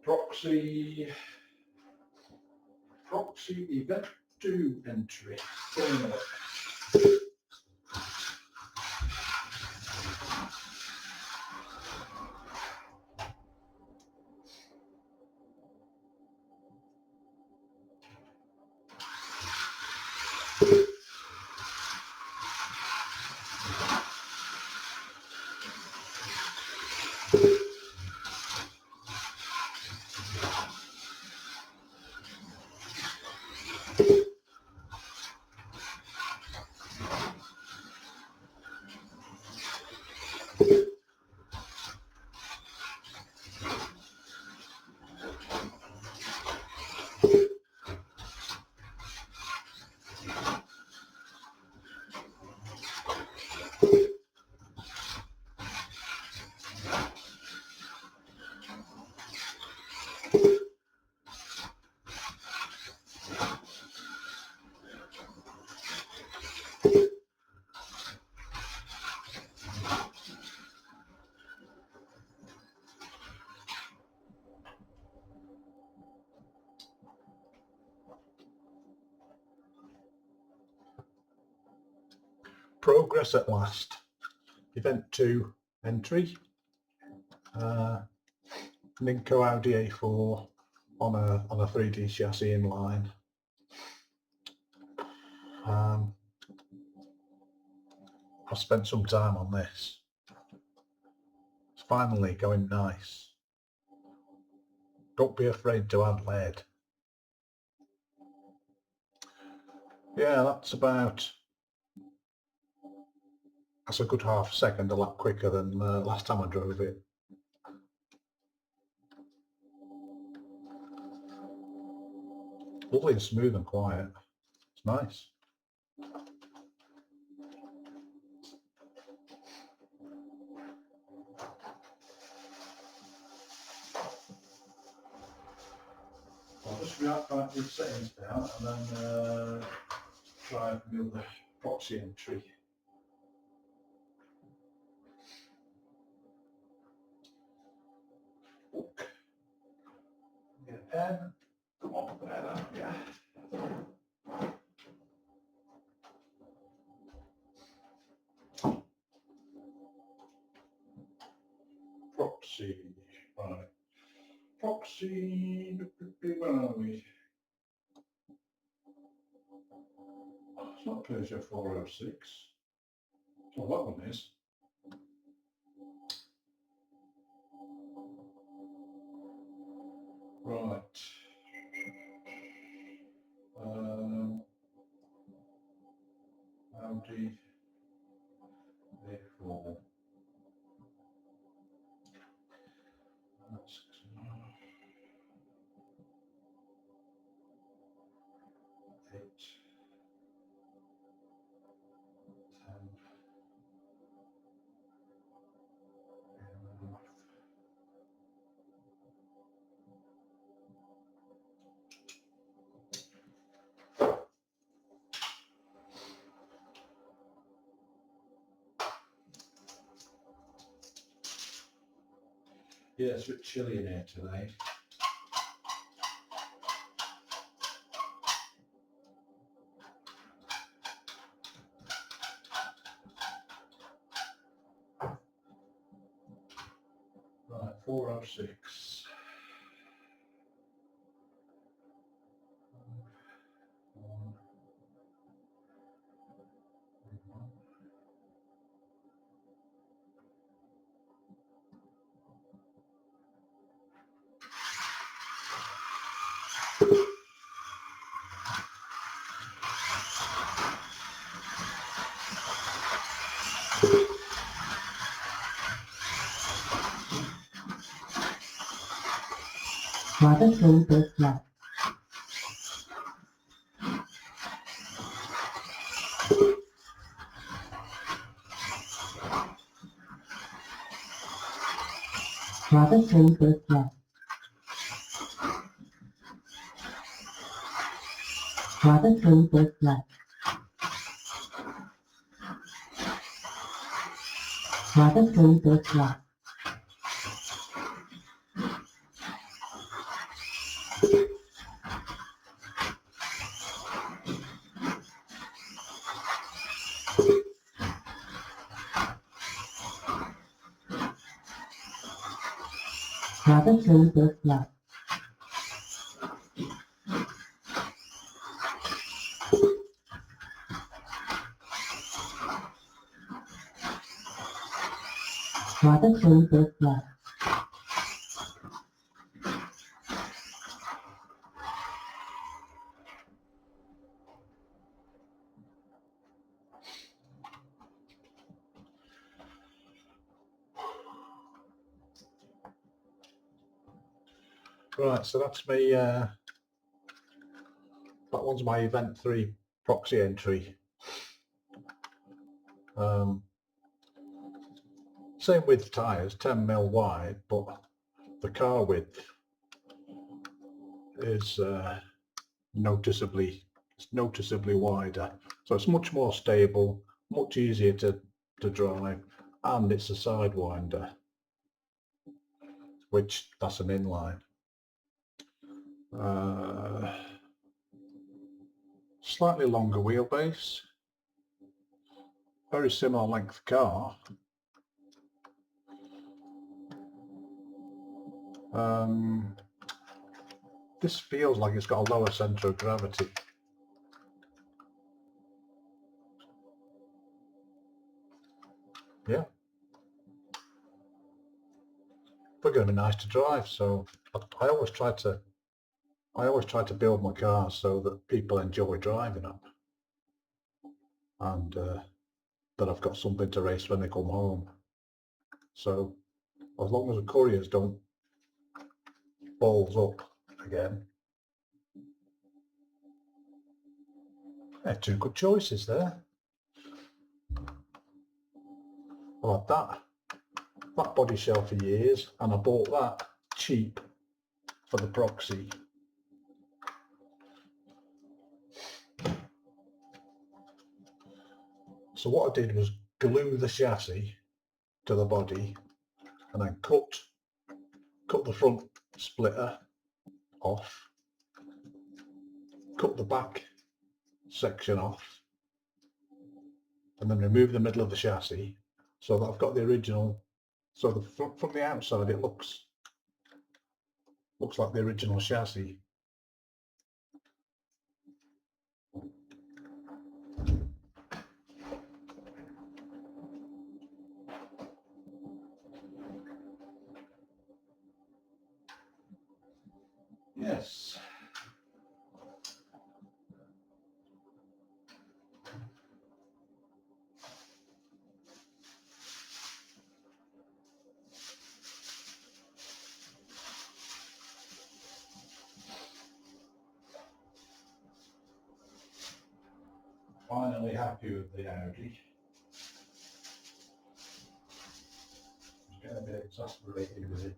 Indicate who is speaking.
Speaker 1: Proxy event 2 entry. Progress at last. Event 2 entry. Ninco Audi A4 on a 3D chassis inline. I've spent some time on this. It's finally going nice. Don't be afraid to add lead. Yeah, that's a good half a second, a lot quicker than last time I drove it. Lovely and smooth and quiet. It's nice. I'll just react back to the settings now and then try the other proxy entry. Book. Get a pen. Come on, there, yeah. Proxy, right. Proxy, where are we? It's not Peugeot 406. Well, that one is. Right. Audi A4. That's 8, 10, 11. Yeah, it's a bit chilly in here today. Right, 406.
Speaker 2: Rather slow first left. Rather slow first left. Rather slow first left. Rather slow first left. Travel through the flood. Travel through the flood.
Speaker 1: Right, so that's me, that one's my Event 3 Proxy entry. Same width tyres, 10mm wide, but the car width is noticeably wider. So it's much more stable, much easier to drive, and it's a sidewinder, which that's an inline. Slightly longer wheelbase, very similar length car. This feels like it's got a lower centre of gravity. Yeah, they're going to be nice to drive. So I always try to build my cars so that people enjoy driving them, and that I've got something to race when they come home. So as long as the couriers don't balls up again. Yeah, two good choices there. I had that body shell for years, and I bought that cheap for the Proxy. So what I did was glue the chassis to the body, and then cut the front splitter off, cut the back section off, and then remove the middle of the chassis, so that I've got the original. So the front, from the outside, it looks like the original chassis. Yes. Finally happy with the Audi. I was getting a bit exasperated with it.